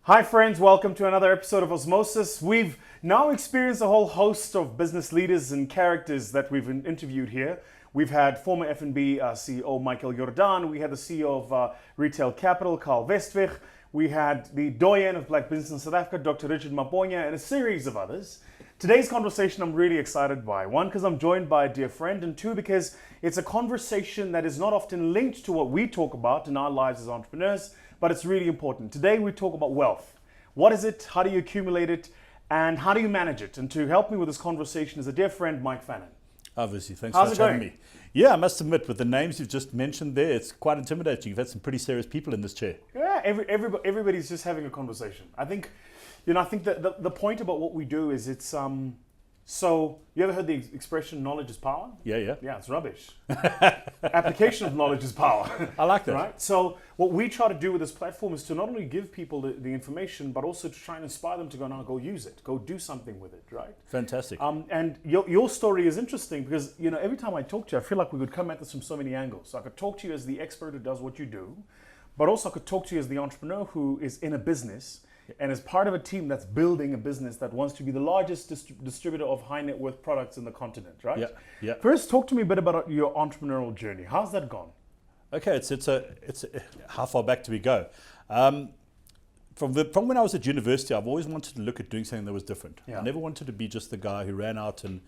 Hi friends, welcome to another episode of Osmosis. We've now experienced a whole host of business leaders and characters that we've interviewed here. We've had former F&B CEO Michael Jordan, we had the CEO of Retail Capital, Carl Westweg, we had the doyen of Black Business in South Africa, Dr. Richard Maponya, and a series of others. Today's conversation I'm really excited by. One, because I'm joined by a dear friend, and two, because it's a conversation that is not often linked to what we talk about in our lives as entrepreneurs, but it's really important. Today we talk about wealth. What is it? How do you accumulate it? And how do you manage it? And to help me with this conversation is a dear friend, Mike Fannin. Obviously, thanks How's for having me. Yeah, I must admit, with the names you've just mentioned there, it's quite intimidating. You've had some pretty serious people in this chair. Yeah, everybody's just having a conversation. I think that the point about what we do is it's so you ever heard the expression knowledge is power? Yeah. Yeah, it's rubbish. Application of knowledge is power. I like that. Right? So what we try to do with this platform is to not only give people the information, but also to try and inspire them to go use it, go do something with it, right? Fantastic. And your story is interesting because, every time I talk to you, I feel like we could come at this from so many angles. So I could talk to you as the expert who does what you do, but also I could talk to you as the entrepreneur who is in a business and is part of a team that's building a business that wants to be the largest distributor of high net worth products in the continent, right? Yeah. First, talk to me a bit about your entrepreneurial journey. How's that gone? Okay, it's how far back do we go? From when I was at university, I've always wanted to look at doing something that was different. Yeah. I never wanted to be just the guy who ran out and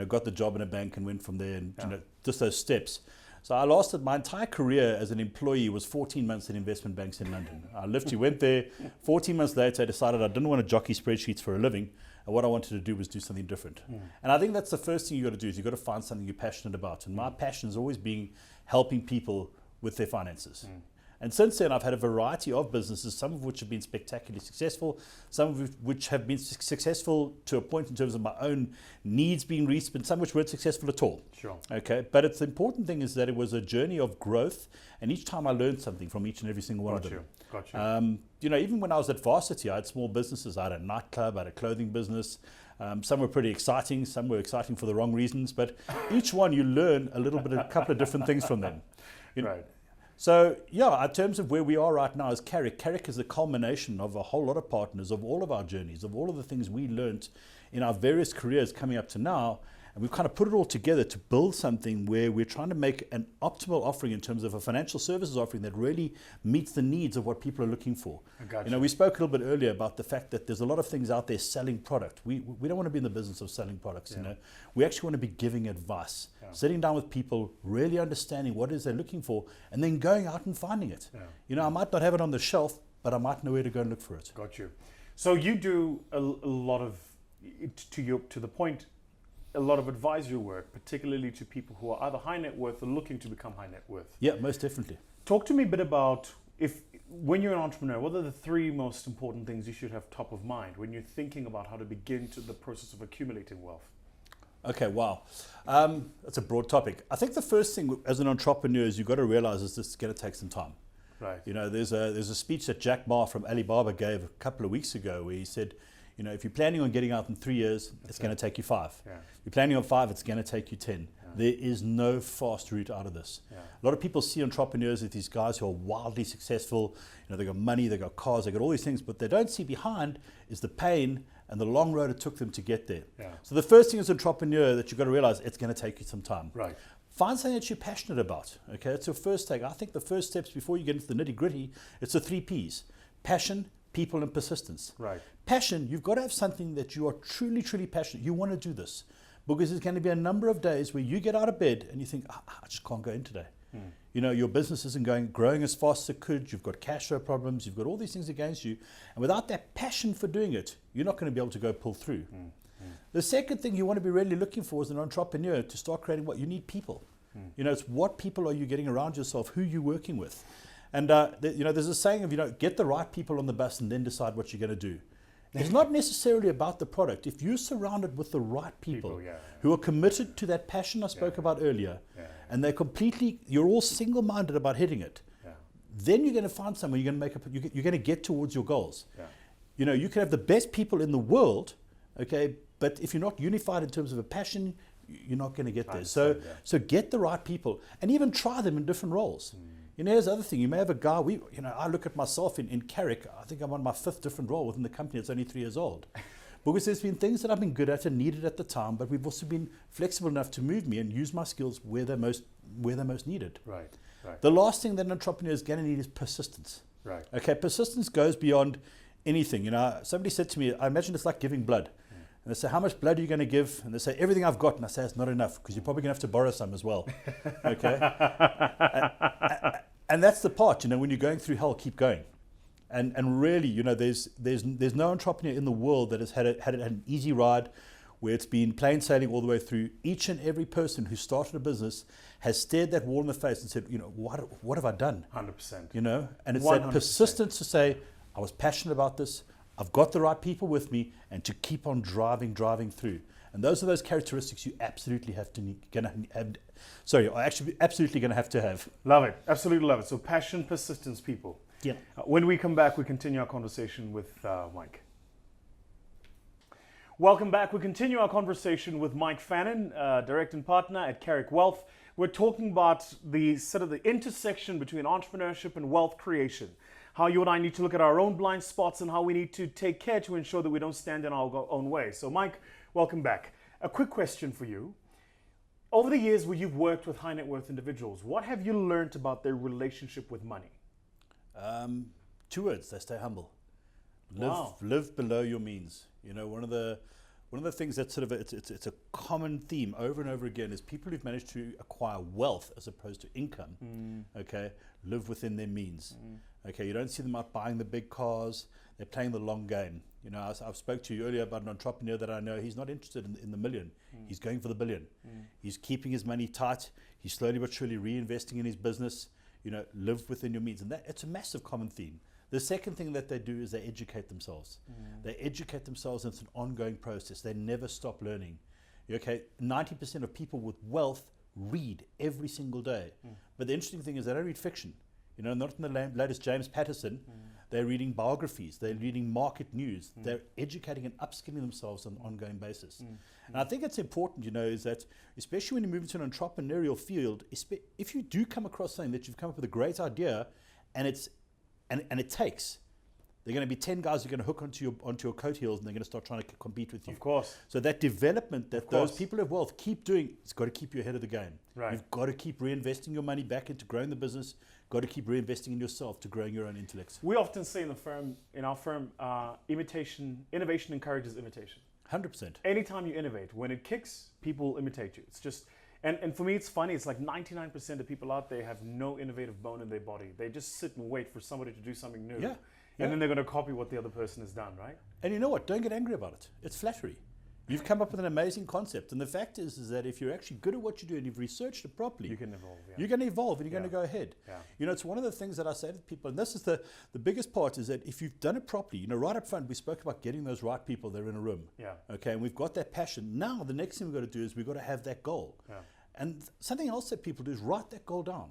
got the job in a bank and went from there and just those steps. So I lasted my entire career as an employee was 14 months in investment banks in London. I literally went there. 14 months later, I decided I didn't want to jockey spreadsheets for a living. And what I wanted to do was do something different. And I think that's the first thing you got to do is you got to find something you're passionate about. And my passion has always been helping people with their finances. And since then, I've had a variety of businesses, some of which have been spectacularly successful, some of which have been successful to a point in terms of my own needs being reached, but some which weren't successful at all. Sure. Okay, but the important thing is that it was a journey of growth, and each time I learned something from each and every single one of them. Got you. Even when I was at varsity, I had small businesses. I had a nightclub, I had a clothing business. Some were pretty exciting, some were exciting for the wrong reasons, but each one you learn a couple of different things from them. Right. So, in terms of where we are right now as Carrick is the culmination of a whole lot of partners, of all of our journeys, of all of the things we learned in our various careers coming up to now. And we've kind of put it all together to build something where we're trying to make an optimal offering in terms of a financial services offering that really meets the needs of what people are looking for. I got you. We spoke a little bit earlier about the fact that there's a lot of things out there selling product. We don't want to be in the business of selling products. We actually want to be giving advice, sitting down with people, really understanding what it is they're looking for, and then going out and finding it. I might not have it on the shelf, but I might know where to go and look for it. Got you. So you do a lot of, to the point, a lot of advisory work, particularly to people who are either high net worth or looking to become high net worth. Yeah, most definitely. Talk to me a bit about when you're an entrepreneur, what are the three most important things you should have top of mind when you're thinking about how to begin to the process of accumulating wealth? Okay, wow. That's a broad topic. I think the first thing as an entrepreneur is you've got to realize is this is going to take some time. Right. There's a speech that Jack Ma from Alibaba gave a couple of weeks ago where he said, if you're planning on getting out in 3 years, it's going to take you 5. Yeah. If you're planning on 5, it's going to take you 10. Yeah. There is no fast route out of this. Yeah. A lot of people see entrepreneurs as these guys who are wildly successful. They've got money, they've got cars, they've got all these things, but they don't see behind is the pain and the long road it took them to get there. Yeah. So the first thing as an entrepreneur that you've got to realize, it's going to take you some time. Right. Find something that you're passionate about. Okay, it's your first take. I think the first steps before you get into the nitty gritty, it's the 3 Ps: passion, people, and persistence. Right. Passion, you've got to have something that you are truly, truly passionate. You want to do this because there's going to be a number of days where you get out of bed and you think, I just can't go in today. Your business isn't growing as fast as it could. You've got cash flow problems. You've got all these things against you. And without that passion for doing it, you're not going to be able to go pull through. The second thing you want to be really looking for as an entrepreneur to start creating what you need people. It's what people are you getting around yourself, who you're working with. And there's a saying of, get the right people on the bus and then decide what you're going to do. It's not necessarily about the product. If you're surrounded with the right people who are committed to that passion I spoke about earlier, and you're all single-minded about hitting it, then you're going to find somewhere you're going to get towards your goals. You can have the best people in the world, okay, but if you're not unified in terms of a passion, you're not going to get there. So get the right people and even try them in different roles. You know, here's the other thing. You may have a guy, I look at myself in Carrick, I think I'm on my 5th different role within the company. It's only 3 years old. Because there's been things that I've been good at and needed at the time, but we've also been flexible enough to move me and use my skills where they're most needed. Right. The last thing that an entrepreneur is going to need is persistence. Right. Okay, persistence goes beyond anything. You know, somebody said to me, I imagine it's like giving blood. And they say, how much blood are you going to give? And they say, everything I've got. And I say, it's not enough, because you're probably going to have to borrow some as well. Okay? and that's the part, you know, when you're going through hell, keep going. And really, you know, there's no entrepreneur in the world that has had an easy ride, where it's been plain sailing all the way through. Each and every person who started a business has stared that wall in the face and said, you know, what have I done? 100%. You know, and it's 100%. that persistence to say, I was passionate about this, I've got the right people with me, and to keep on driving through. And those are those characteristics you absolutely have to absolutely going to have. Love it. Absolutely love it. So passion, persistence, people. Yeah. When we come back, we continue our conversation with Mike. Welcome back. We continue our conversation with Mike Fannin, direct and partner at Carrick Wealth. We're talking about the intersection between entrepreneurship and wealth creation. How you and I need to look at our own blind spots and how we need to take care to ensure that we don't stand in our own way. So Mike, welcome back. A quick question for you. Over the years where you've worked with high net worth individuals, what have you learned about their relationship with money? 2 words: they stay humble. Wow. Live below your means. You know, one of the things that's it's a common theme over and over again is people who've managed to acquire wealth as opposed to income. Okay, live within their means. Okay, you don't see them out buying the big cars. They're playing the long game. You know, I've spoke to you earlier about an entrepreneur that I know. He's not interested in the million. He's going for the billion. He's keeping his money tight. He's slowly but surely reinvesting in his business. You know, live within your means, and it's a massive common theme. The second thing that they do is they educate themselves. They educate themselves, and it's an ongoing process. They never stop learning. Okay, 90% of people with wealth read every single day. But the interesting thing is they don't read fiction. You know, not in the latest James Patterson. They're reading biographies. They're reading market news. They're educating and upskilling themselves on an ongoing basis. And I think it's important, you know, is that especially when you move into an entrepreneurial field, if you do come across something that you've come up with a great idea, and it takes, there are going to be 10 guys who are going to hook onto your coat heels, and they're going to start trying to compete with you. Of course. So that development that those people of wealth keep doing, it's got to keep you ahead of the game. Right. You've got to keep reinvesting your money back into growing the business. Got to keep reinvesting in yourself to growing your own intellect. We often say in our firm, innovation encourages imitation. 100%. Anytime you innovate, when it kicks, people imitate you. It's just, and for me, it's funny. It's like 99% of people out there have no innovative bone in their body. They just sit and wait for somebody to do something new. Yeah. And then they're going to copy what the other person has done, right? And you know what? Don't get angry about it. It's flattery. You've come up with an amazing concept. And the fact is that if you're actually good at what you do and you've researched it properly, You can evolve. Yeah. you're going to evolve and you're going to go ahead. Yeah. You know, it's one of the things that I say to people, and this is the biggest part, is that if you've done it properly, you know, right up front, we spoke about getting those right people there in a room. Yeah. Okay, and we've got that passion. Now, the next thing we've got to do is we've got to have that goal. Yeah. And something else that people do is write that goal down.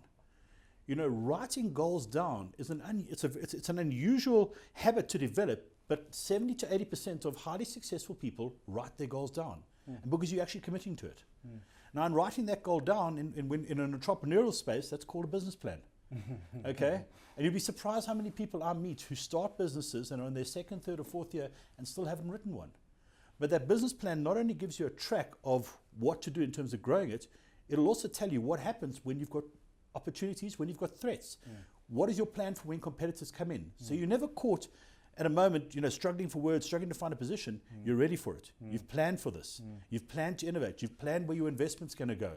You know, writing goals down is it's an unusual habit to develop, but 70 to 80% of highly successful people write their goals down, and because you're actually committing to it. Now, in writing that goal down in an entrepreneurial space, that's called a business plan. Okay, and you'll be surprised how many people I meet who start businesses and are in their second, third, or fourth year and still haven't written one. But that business plan not only gives you a track of what to do in terms of growing it, it'll also tell you what happens when you've got opportunities, when you've got threats. What is your plan for when competitors come in? So you're never caught at a moment, you know, struggling for words, struggling to find a position. You're ready for it. You've planned for this. You've planned to innovate. You've planned where your investment's going to go.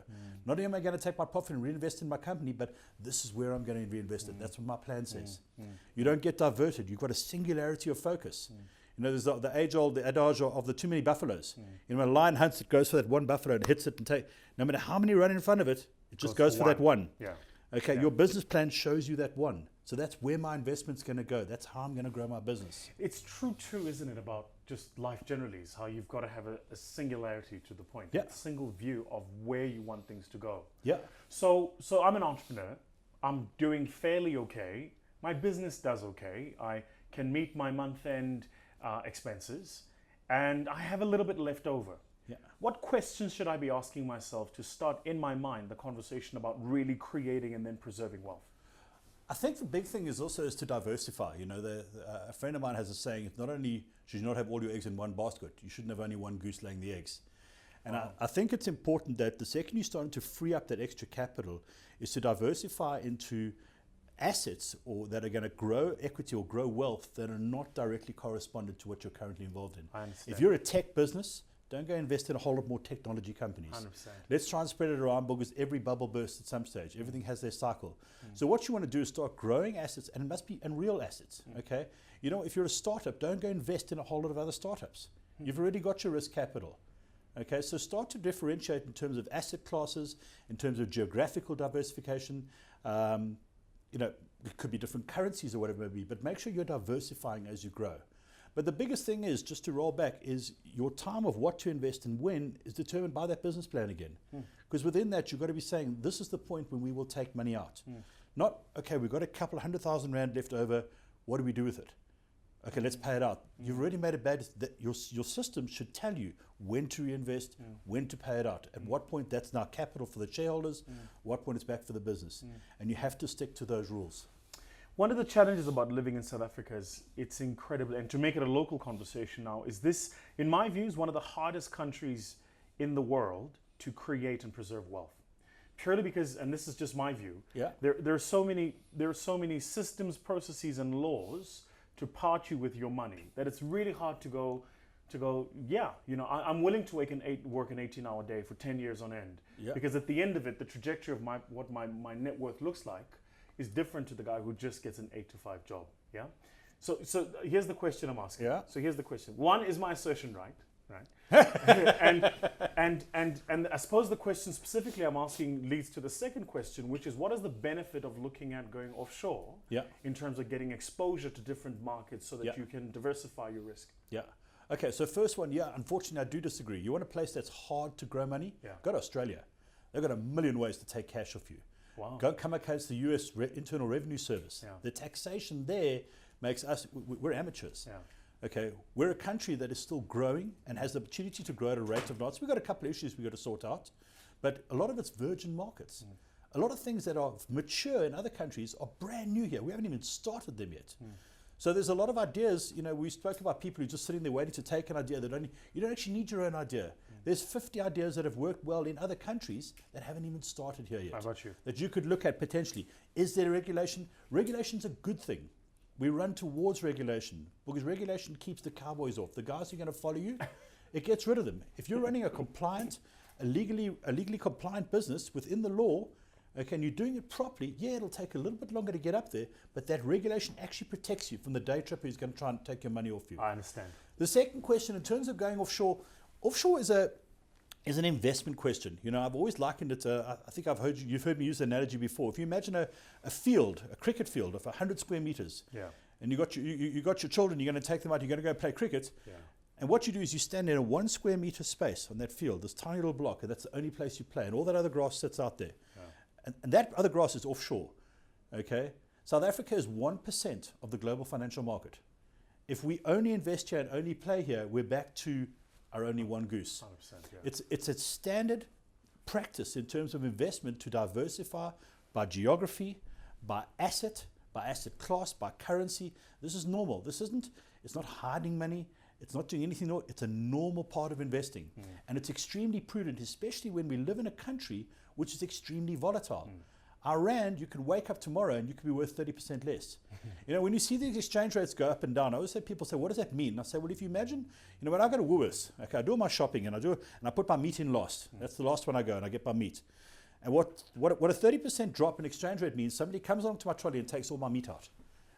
Not only am I going to take my profit and reinvest in my company, but this is where I'm going to reinvest it. That's what my plan says. You don't get diverted. You've got a singularity of focus. You know, there's the age-old adage of the too many buffaloes. You know, when a lion hunts, it goes for that one buffalo and hits it and no matter how many run in front of it, it just goes for that one. Yeah. Okay, your business plan shows you that one. So that's where my investment's going to go. That's how I'm going to grow my business. It's true too, isn't it, about just life generally, is how you've got to have a singularity to the point. Yeah. A single view of where you want things to go. Yeah. So I'm an entrepreneur. I'm doing fairly okay. My business does okay. I can meet my month-end expenses, and I have a little bit left over. Yeah. What questions should I be asking myself to start in my mind the conversation about really creating and then preserving wealth? I think the big thing is also to diversify. You know, a friend of mine has a saying: it's not only should you not have all your eggs in one basket, you shouldn't have only one goose laying the eggs. And I think it's important that the second you're starting to free up that extra capital is to diversify into assets or that are going to grow equity or grow wealth that are not directly correspondent to what you're currently involved in. I understand. If you're a tech business, don't go invest in a whole lot more technology companies. 100%. Let's try and spread it around because every bubble bursts at some stage. Everything has their cycle. So what you want to do is start growing assets, and it must be and real assets. Okay, you know, if you're a startup, don't go invest in a whole lot of other startups. You've already got your risk capital. Okay, so start to differentiate in terms of asset classes, in terms of geographical diversification. You know, it could be different currencies or whatever it may be, but make sure you're diversifying as you grow. But the biggest thing is, just to roll back, is your time of what to invest and when is determined by that business plan again. Because within that, you've got to be saying, this is the point when we will take money out. Not, okay, we've got a couple of $100,000 left over, what do we do with it? Okay, let's pay it out. You've already made a bad, your system should tell you when to reinvest, when to pay it out. At what point that's now capital for the shareholders, what point it's back for the business. And you have to stick to those rules. One of the challenges about living in South Africa is it's incredible, and to make it a local conversation now, is this, in my view, is one of the hardest countries in the world to create and preserve wealth. Purely because, and this is just my view, there are so many systems, processes, and laws to part you with your money that it's really hard to go, yeah, you know, I'm willing to work an 18-hour day for 10 years on end, because at the end of it, the trajectory of what my net worth looks like is different to the guy who just gets an 8-to-5 job. Yeah. So here's the question I'm asking. Yeah. So here's the question. One, is my assertion right? Right. and I suppose the question specifically I'm asking leads to the second question, which is, what is the benefit of looking at going offshore in terms of getting exposure to different markets so that you can diversify your risk? Yeah. Okay, so first one, unfortunately I do disagree. You want a place that's hard to grow money? Go to Australia. They've got a million ways to take cash off you. Wow. Go come against the US Internal Revenue Service. The taxation there makes us, we're amateurs. Okay, we're a country that is still growing and has the opportunity to grow at a rate of knots. We've got a couple of issues we've got to sort out, but a lot of it's virgin markets. A lot of things that are mature in other countries are brand new here. We haven't even started them yet. So there's a lot of ideas, you know, we spoke about people who are just sitting there waiting to take an idea that you don't actually need your own idea. There's 50 ideas that have worked well in other countries that haven't even started here yet. How about you? That you could look at potentially. Is there regulation? Regulation's a good thing. We run towards regulation because regulation keeps the cowboys off. The guys who are going to follow you, it gets rid of them. If you're running a legally compliant business within the law, okay, and you're doing it properly, it'll take a little bit longer to get up there, but that regulation actually protects you from the day tripper who's going to try and take your money off you. I understand. The second question, in terms of going offshore is an investment question. You know, I've always likened it to, I think you've heard me use the analogy before. If you imagine a cricket field of 100 square meters, and you got your children, you're going to take them out, you're going to go play cricket, and what you do is you stand in a 1 square meter space on that field, this tiny little block, and that's the only place you play, and all that other grass sits out there. And that other grass is offshore. Okay? South Africa is 1% of the global financial market. If we only invest here and only play here, we're back to our only one goose. 100%, It's a standard practice in terms of investment to diversify by geography, by asset class, by currency. This is normal. It's not hiding money. It's not doing anything. It's a normal part of investing. And it's extremely prudent, especially when we live in a country which is extremely volatile. Our rand, you can wake up tomorrow and you could be worth 30% less. You know, when you see these exchange rates go up and down, I always say, people say, what does that mean? And I say, well, if you imagine, you know, when I go to Woolworths, okay, I do all my shopping and I put my meat in last. That's the last one I go and I get my meat. And what a 30% drop in exchange rate means, somebody comes along to my trolley and takes all my meat out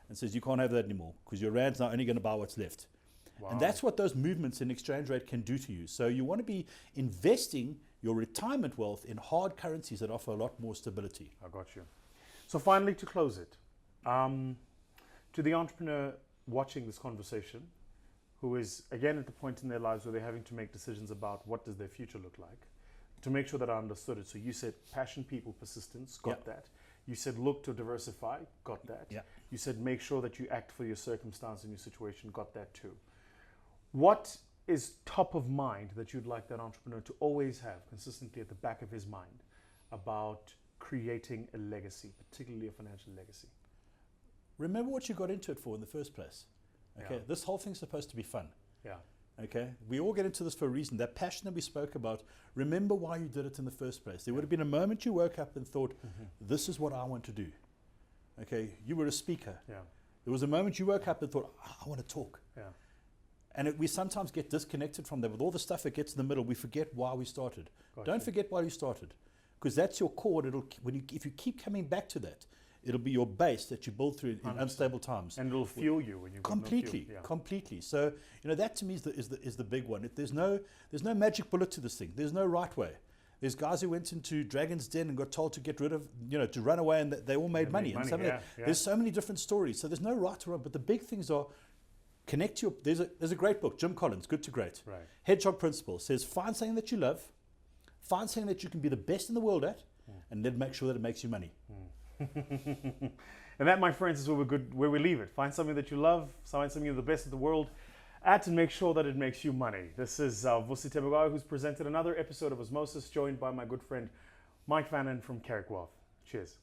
and says, you can't have that anymore because your rand's now only going to buy what's left. Wow. And that's what those movements in exchange rate can do to you. So you want to be investing your retirement wealth in hard currencies that offer a lot more stability. I got you. So finally, to close it, to the entrepreneur watching this conversation, who is again at the point in their lives where they're having to make decisions about what does their future look like, to make sure that I understood it. So you said passion, people, persistence, got that. You said look to diversify, got that. You said make sure that you act for your circumstance and your situation, got that too. What is top of mind that you'd like that entrepreneur to always have consistently at the back of his mind about creating a legacy, particularly a financial legacy? remember what you got into it for in the first place. Okay, Yeah. this whole thing's supposed to be fun. Yeah. Okay, we all get into this for a reason. That passion that we spoke about, remember why you did it in the first place. There would have been a moment you woke up and thought, this is what I want to do. Okay, you were a speaker. Yeah. There was a moment you woke up and thought, I want to talk. Yeah. And we sometimes get disconnected from that. With all the stuff that gets in the middle, we forget why we started. Gotcha. Don't forget why you started, because that's your core. And if you keep coming back to that, it'll be your base that you build through in unstable times. And it'll fuel you when you Completely, Yeah. completely. So that to me is the big one. There's no magic bullet to this thing. There's no right way. There's guys who went into Dragon's Den and got told to get rid of, to run away, and they all made money. And there's so many different stories. So there's no right or wrong. But the big things are connect to your. There's a great book, Jim Collins, Good to Great. Right. Hedgehog Principle says find something that you love, find something that you can be the best in the world at, and then make sure that it makes you money. And that, my friends, is where we leave it. Find something that you love, find something you're the best in the world at, and make sure that it makes you money. This is Vusi Tebogao, who's presented another episode of Osmosis, joined by my good friend Mike Fannin from Carrick Wealth. Cheers.